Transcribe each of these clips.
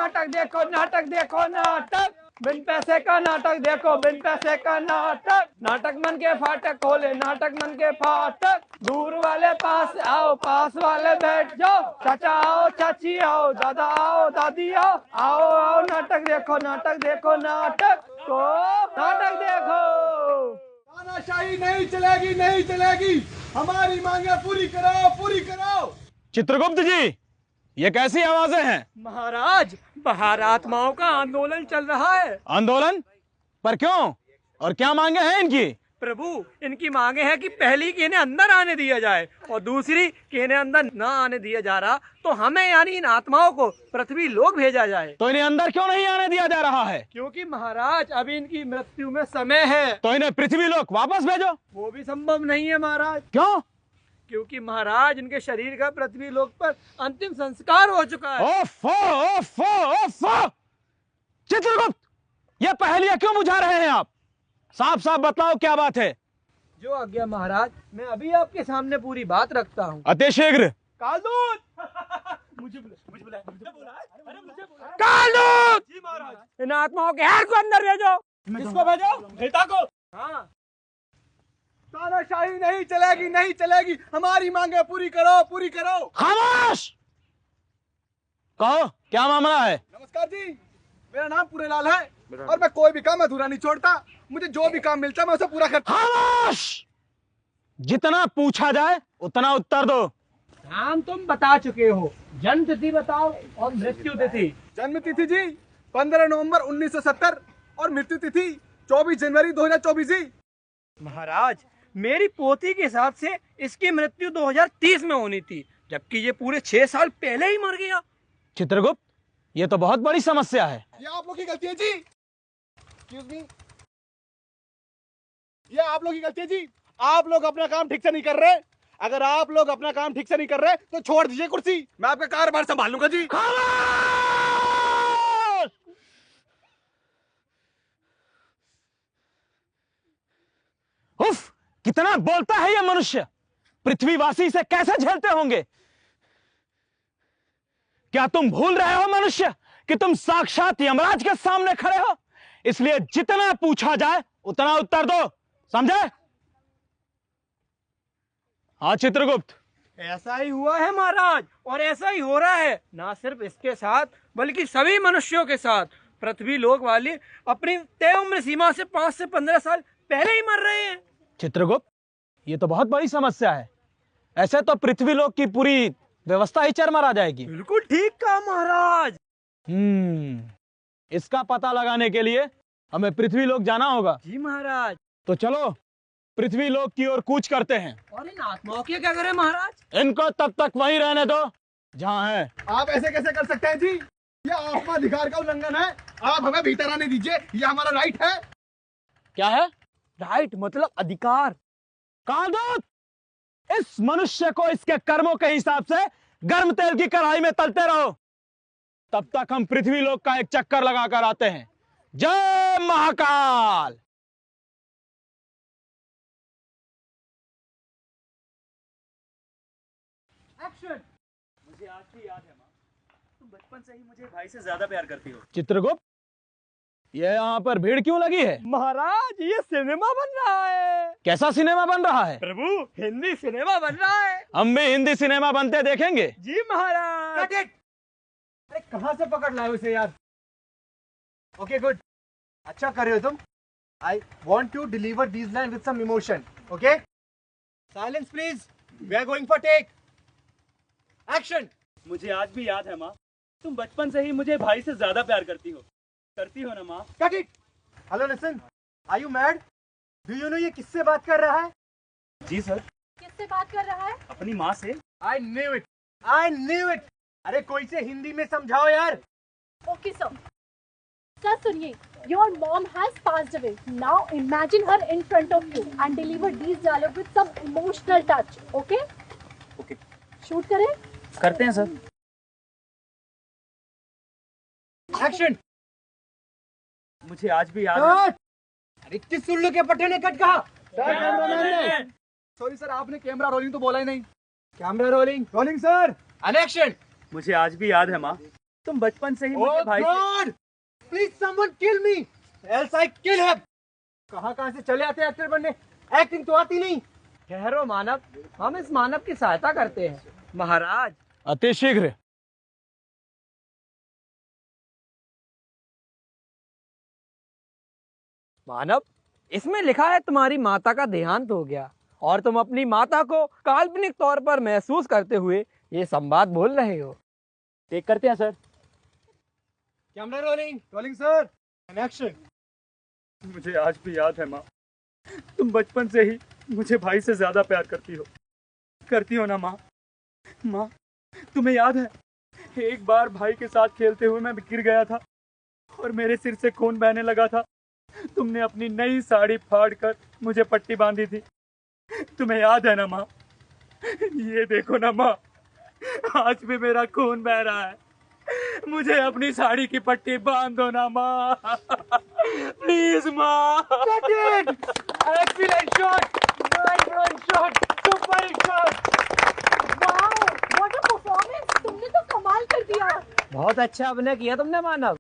नाटक देखो, नाटक देखो, नाटक बिन पैसे का नाटक देखो, बिन पैसे का नाटक। नाटक मन के फाटक खोले, नाटक मन के फाटक। दूर वाले पास आओ, पास वाले बैठ जाओ। चाचा आओ, चाची आओ, दादा आओ, दादी आओ। आओ आओ नाटक देखो, नाटक देखो, नाटक को नाटक देखो। तानाशाही नहीं चलेगी, नहीं चलेगी। हमारी मांगे पूरी करो, पूरी करो। चित्रगुप्त जी, ये कैसी आवाजें हैं? महाराज, बाहर आत्माओं का आंदोलन चल रहा है। आंदोलन? पर क्यों और क्या मांगे हैं इनकी? प्रभु, इनकी मांगे हैं कि पहली कि इन्हें अंदर आने दिया जाए, और दूसरी कि इन्हें अंदर न आने दिया जा रहा तो हमें यानी इन आत्माओं को पृथ्वी लोक भेजा जाए। तो इन्हें अंदर क्यों नहीं आने दिया जा रहा है? क्योंकि महाराज अभी इनकी मृत्यु में समय है। तो इन्हें पृथ्वी लोक वापस भेजो। वो भी संभव नहीं है महाराज। क्यों? क्योंकि महाराज इनके शरीर का पृथ्वी लोक पर अंतिम संस्कार हो चुका है। ओफो ओफो ओफो! चित्रगुप्त, ये पहेलियां क्यों बुझा रहे हैं आप? साफ साफ बताओ क्या बात है। जो आज्ञा महाराज, मैं अभी आपके सामने पूरी बात रखता हूँ। अति शीघ्र। कालदूत मुझे बुलाया अरे मुझे बुलाया। कालदूत जी महाराज, इन आत्माओं के हेर को अंदर भेजो। किसको भेजो? नेता को। हाँ। तानाशाही नहीं चलेगी, नहीं चलेगी। हमारी मांगे पूरी करो, पूरी करो। खामोश! कहो क्या मामला है? नमस्कार जी, मेरा नाम पूरेलाल है और मैं कोई भी काम अधूरा नहीं छोड़ता। मुझे जो भी काम मिलता है मैं उसे पूरा करता हूं। खामोश! जितना पूछा जाए उतना उत्तर दो। नाम तुम बता चुके हो, जन्म तिथि बताओ और मृत्यु तिथि। जन्म तिथि जी 15 नवंबर 1970 और मृत्यु तिथि 24 जनवरी 2024 जी। महाराज, मेरी पोती के हिसाब से इसकी मृत्यु 2030 में होनी थी, जबकि ये पूरे 6 साल पहले ही मर गया। चित्रगुप्त, ये तो बहुत बड़ी समस्या है। ये आप लोग की गलती है जी। एक्सक्यूज मी, ये आप लोग की गलती है जी। आप लोग अपना काम ठीक से नहीं कर रहे। अगर आप लोग अपना काम ठीक से नहीं कर रहे तो छोड़ दीजिए कुर्सी, मैं आपका कारोबार संभाल लूंगा जी। खामोश! उफ, कितना बोलता है ये मनुष्य। पृथ्वीवासी इसे कैसे झेलते होंगे? क्या तुम भूल रहे हो मनुष्य कि तुम साक्षात यमराज के सामने खड़े हो? इसलिए जितना पूछा जाए उतना उत्तर दो, समझे? हाँ चित्रगुप्त। ऐसा ही हुआ है महाराज, और ऐसा ही हो रहा है। ना सिर्फ इसके साथ बल्कि सभी मनुष्यों के साथ। पृथ्वी लोक वाले अपनी तय उम्र सीमा से 5 से 15 साल पहले ही मर रहे हैं। चित्रगुप्त, ये तो बहुत बड़ी समस्या है। ऐसे तो पृथ्वी लोक की पूरी व्यवस्था ही चरमरा जाएगी। बिल्कुल ठीक कहा महाराज। इसका पता लगाने के लिए हमें पृथ्वी लोक जाना होगा। जी महाराज। तो चलो पृथ्वी लोक की ओर कूच करते हैं। और इन आत्माओं के क्या करें महाराज? इनको तब तक वहीं रहने दो जहाँ है। आप ऐसे कैसे कर सकते हैं जी? यह आपका अधिकार का उल्लंघन है। आप हमें भीतर आने दीजिए, यह हमारा राइट है। क्या है? राइट मतलब अधिकार। कालदूत, इस मनुष्य को इसके कर्मों के हिसाब से गर्म तेल की कढ़ाई में तलते रहो। तब तक हम पृथ्वी लोक का एक चक्कर लगाकर आते हैं। जय महाकाल। एक्शन। मुझे आज भी याद है माँ, तुम बचपन से ही मुझे भाई से ज्यादा प्यार करती हो। चित्रगुप्त, ये यहाँ पर भीड़ क्यों लगी है? महाराज, ये सिनेमा बन रहा है। कैसा सिनेमा बन रहा है? प्रभु, हिंदी सिनेमा बन रहा है। हम भी हिंदी सिनेमा बनते देखेंगे। जी महाराज। अरे कहाँ से पकड़ लाए उसे यार? ओके गुड, अच्छा कर रहे हो तुम। I want to deliver these line with some emotion. Okay, silence please, we are going for take action. मुझे आज भी याद है माँ, तुम बचपन से ही मुझे भाई से ज्यादा प्यार करती हो ना माँ? Cut it. Hello listen, are you mad? Do you know ये किससे बात कर रहा है? जी सर। किससे बात कर रहा है? अपनी माँ से। I knew it, I knew it. अरे कोई से हिंदी में समझाओ यार। Okay sir. सर सुनिए, your mom has passed away. Now imagine her in front of you and deliver these dialogue with some emotional touch. Okay? Okay. Shoot करें? करते हैं सर। एक्शन। मुझे आज भी याद है। अरे किस उल्लू के पट्टे ने कट कहा? सॉरी सर, आपने कैमरा रोलिंग तो बोला ही नहीं। Camera rolling, rolling sir. And action. मुझे आज भी याद है माँ, तुम बचपन से ही मुझे Oh भाई God! Please someone kill me, else I kill him. कहाँ से चले आते हैं एक्टर बनने? एक्टिंग तो आती नहीं। ठहरो मानव, हम इस मानव की सहायता करते हैं। महाराज, अति शीघ्र। मानव, इसमें लिखा है तुम्हारी माता का देहांत हो गया और तुम अपनी माता को काल्पनिक तौर पर महसूस करते हुए ये संवाद बोल रहे हो। टेक करते हैं sir. Camera rolling sir, and action. मुझे आज भी याद है माँ, तुम बचपन से ही मुझे भाई से ज्यादा प्यार करती हो ना माँ। माँ, तुम्हें याद है एक बार भाई के साथ खेलते हुए मैं गिर गया था और मेरे सिर से खून बहने लगा था। तुमने अपनी नई साड़ी फाड़ कर मुझे पट्टी बांधी थी। तुम्हें याद है ना माँ? ये देखो ना माँ, आज भी मेरा खून बह रहा है। मुझे अपनी साड़ी की पट्टी बांध दो ना माँ, प्लीज माँ। Excellent shot, nice shot, super shot. Wow, what a performance! तुमने तो कमाल कर दिया। बहुत अच्छा अभिनय किया तुमने मानव।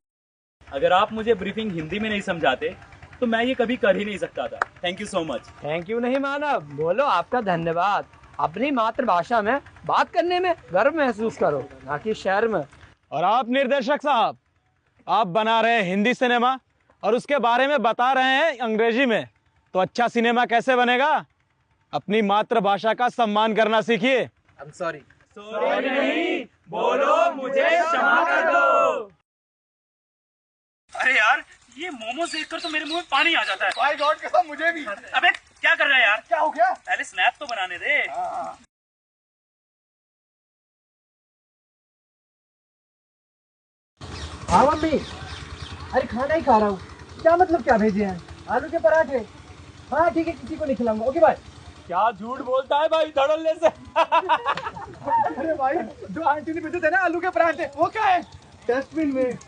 अगर आप मुझे ब्रीफिंग हिंदी में नहीं समझाते तो मैं ये कभी कर ही नहीं सकता था। Thank you so much. Thank you नहीं मानव, बोलो आपका धन्यवाद। अपनी मातृभाषा में बात करने में गर्व महसूस करो, ना कि शर्म। और आप निर्देशक साहब, आप बना रहे हैं हिंदी सिनेमा और उसके बारे में बता रहे हैं अंग्रेजी में, तो अच्छा सिनेमा कैसे बनेगा? अपनी मातृभाषा का सम्मान करना सीखिए। I'm sorry. सॉरी नहीं, बोलो मुझे क्षमा कर दो। अरे यार, ये मोमोज देखकर तो मेरे मुंह में पानी आ जाता है। My God, कसम मुझे भी। अबे क्या कर रहा है यार? क्या हो गया? पहले स्नैप तो बनाने दे। हाँ मम्मी, अरे खाना ही खा रहा हूँ। क्या मतलब क्या भेजे हैं? आलू के पराठे। हाँ ठीक है, किसी को नहीं खिलाऊंगा। Okay bye. क्या झूठ बोलता है भाई धड़ल्ले से। अरे भाई, जो आंटी ने भेजे थे ना आलू के पराठे, वो क्या है? डस्टबिन में।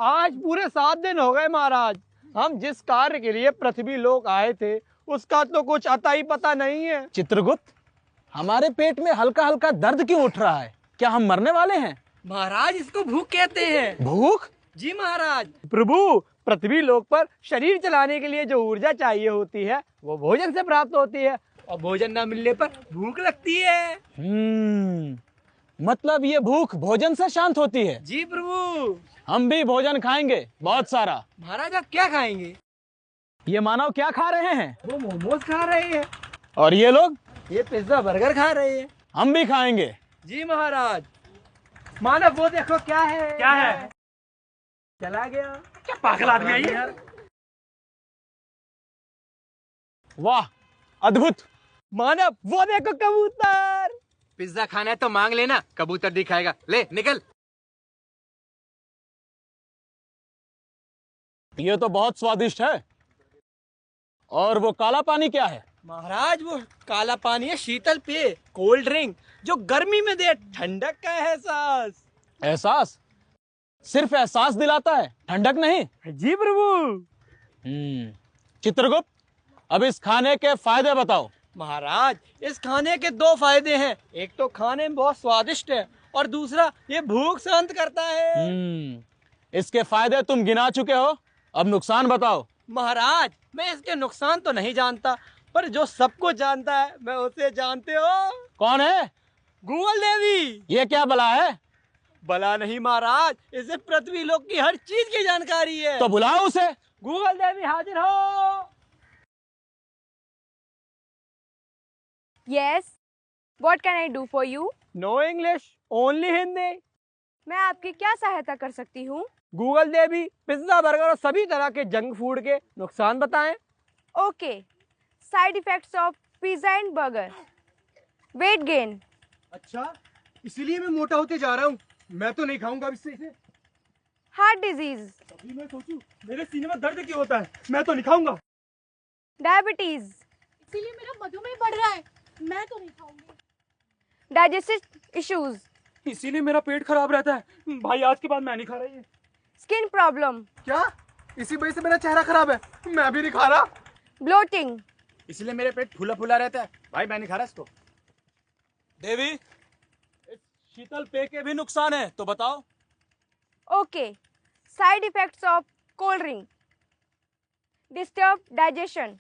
आज पूरे 7 दिन हो गए महाराज, हम जिस कार्य के लिए पृथ्वी लोक आए थे उसका तो कुछ अता ही पता नहीं है। चित्रगुप्त, हमारे पेट में हल्का हल्का दर्द क्यों उठ रहा है? क्या हम मरने वाले हैं? महाराज, इसको भूख कहते हैं। भूख? जी महाराज। प्रभु, पृथ्वी लोक पर शरीर चलाने के लिए जो ऊर्जा चाहिए होती है वो भोजन से प्राप्त होती है और भोजन न मिलने पर भूख लगती है। मतलब ये भूख भोजन से शांत होती है? जी प्रभु। हम भी भोजन खाएंगे, बहुत सारा। महाराज, आप क्या खाएंगे? ये मानव क्या खा रहे हैं? वो मोमोज खा रहे हैं। और ये लोग? ये पिज्जा बर्गर खा रहे हैं। हम भी खाएंगे। जी महाराज। मानव, वो देखो क्या है। क्या है? चला गया। क्या पागल आदमी है ये? वाह, अद्भुत। मानव, वो देखो कबूतर। पिज्जा खाना है तो मांग लेना, कबूतर दिखाएगा। ले निकल। ये तो बहुत स्वादिष्ट है। और वो काला पानी क्या है? महाराज, वो काला पानी है शीतल पेय, कोल्ड ड्रिंक, जो गर्मी में दे ठंडक का एहसास। एहसास? सिर्फ एहसास दिलाता है, ठंडक नहीं? जी प्रभु। चित्रगुप्त, अब इस खाने के फायदे बताओ। महाराज, इस खाने के 2 फायदे हैं। एक तो खाने में बहुत स्वादिष्ट है और दूसरा ये भूख शांत करता है। इसके फायदे तुम गिना चुके हो, अब नुकसान बताओ। महाराज, मैं इसके नुकसान तो नहीं जानता, पर जो सबको जानता है मैं उसे जानते हो। कौन है? गूगल देवी। ये क्या बला है? भला नहीं महाराज, इसे पृथ्वी लोक की हर चीज की जानकारी है। तो बुलाओ उसे। गूगल देवी हाजिर हो। Yes. What can I do for you? No English, only Hindi. मैं आपकी क्या सहायता कर सकती हूँ? गूगल देवी, पिज्जा बर्गर और सभी तरह के जंक फूड के नुकसान बताएं। Okay. Side effects of pizza and burger. Weight gain. अच्छा, इसीलिए मैं मोटा होते जा रहा हूँ। मैं तो नहीं खाऊंगा अब इससे इसे। Heart disease. अभी मैं सोचूं, मेरे सीने में दर्द क्यों होता है? मैं तो नहीं खाऊंगा। Diabetes. इसीलिए मेरा मधुमेह बढ़ रहा है। मैं तो नहीं खाऊंगी। Digestive issues. इसीलिए मेरा पेट खराब रहता है। भाई, आज के बाद मैं नहीं खा रही है। Skin problem. क्या? इसी वजह से मेरा चेहरा खराब है। मैं भी नहीं खा रहा। Bloating. इसलिए मेरे पेट फूला फूला रहता है। भाई मैं नहीं खा रहा इसको। देवी, इस शीतल पेय के भी नुकसान है, तो बताओ। Okay. Side effects of cold drink: disturbed digestion,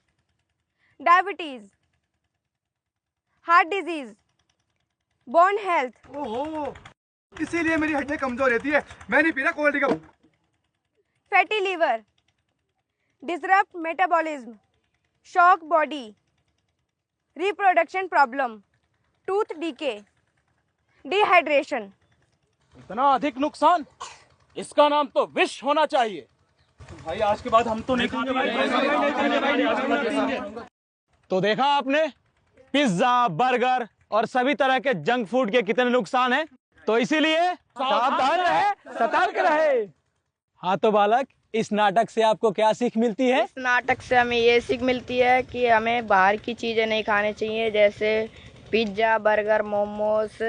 diabetes, heart disease, bone health, ओहो, इसीलिए मेरी हड्डियां कमजोर रहती है। मैं नहीं पी रहा cold drink. fatty liver, disrupt metabolism, shock body, reproduction problem, tooth decay, dehydration. इतना अधिक नुकसान, इसका नाम तो विष होना चाहिए। भाई आज के बाद हम तो नहीं खाएंगे भाई। तो देखा आपने, पिज्जा, बर्गर और सभी तरह के जंक फूड के कितने नुकसान हैं। तो इसीलिए सावधान रहे, सतर्क रहे। हाँ तो बालक, इस नाटक से आपको क्या सीख मिलती है? इस नाटक से हमें ये सीख मिलती है कि हमें बाहर की चीज़ें नहीं खानी चाहिए, जैसे पिज्ज़ा, बर्गर, मोमोस।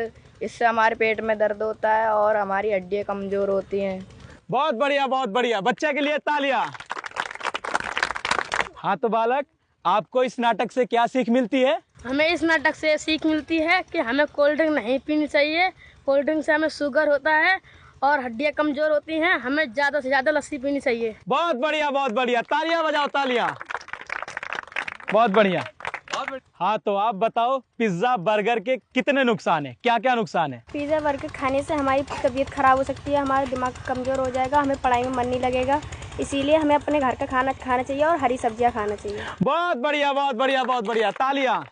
इससे हमारे पेट में दर्द होता है और हमारी हड्डियाँ कमज़ोर होती हैं। बहुत बढ़िया, बहुत बढ़िया। बच्चे के लिए तालियां। हाँ तो बालक, आपको इस नाटक से क्या सीख मिलती है? हमें इस नाटक से सीख मिलती है कि हमें कोल्ड ड्रिंक नहीं पीनी चाहिए। कोल्ड ड्रिंक से हमें शुगर होता है और हड्डियाँ कमज़ोर होती हैं। हमें ज़्यादा से ज़्यादा लस्सी पीनी चाहिए। बहुत बढ़िया, बहुत बढ़िया। तालियां बजाओ, तालियां। बहुत बढ़िया। हाँ तो आप बताओ, पिज्जा, बर्गर के कितने नुकसान है, क्या क्या नुकसान है? पिज़्ज़ा बर्गर खाने से हमारी तबीयत खराब हो सकती है, हमारा दिमाग कमज़ोर हो जाएगा, हमें पढ़ाई में मन नहीं लगेगा। इसीलिए हमें अपने घर का खाना खाना चाहिए और हरी सब्जियां खाना चाहिए। बहुत बढ़िया, बहुत बढ़िया, बहुत बढ़िया। तालियां।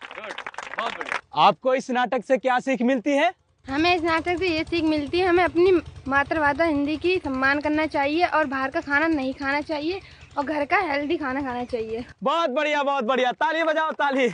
आपको इस नाटक से क्या सीख मिलती है? हमें इस नाटक से ये सीख मिलती है, हमें अपनी मातृभाषा हिंदी की सम्मान करना चाहिए और बाहर का खाना नहीं खाना चाहिए और घर का हेल्दी खाना खाना चाहिए। बहुत बढ़िया, बहुत बढ़िया। ताली बजाओ, ताली।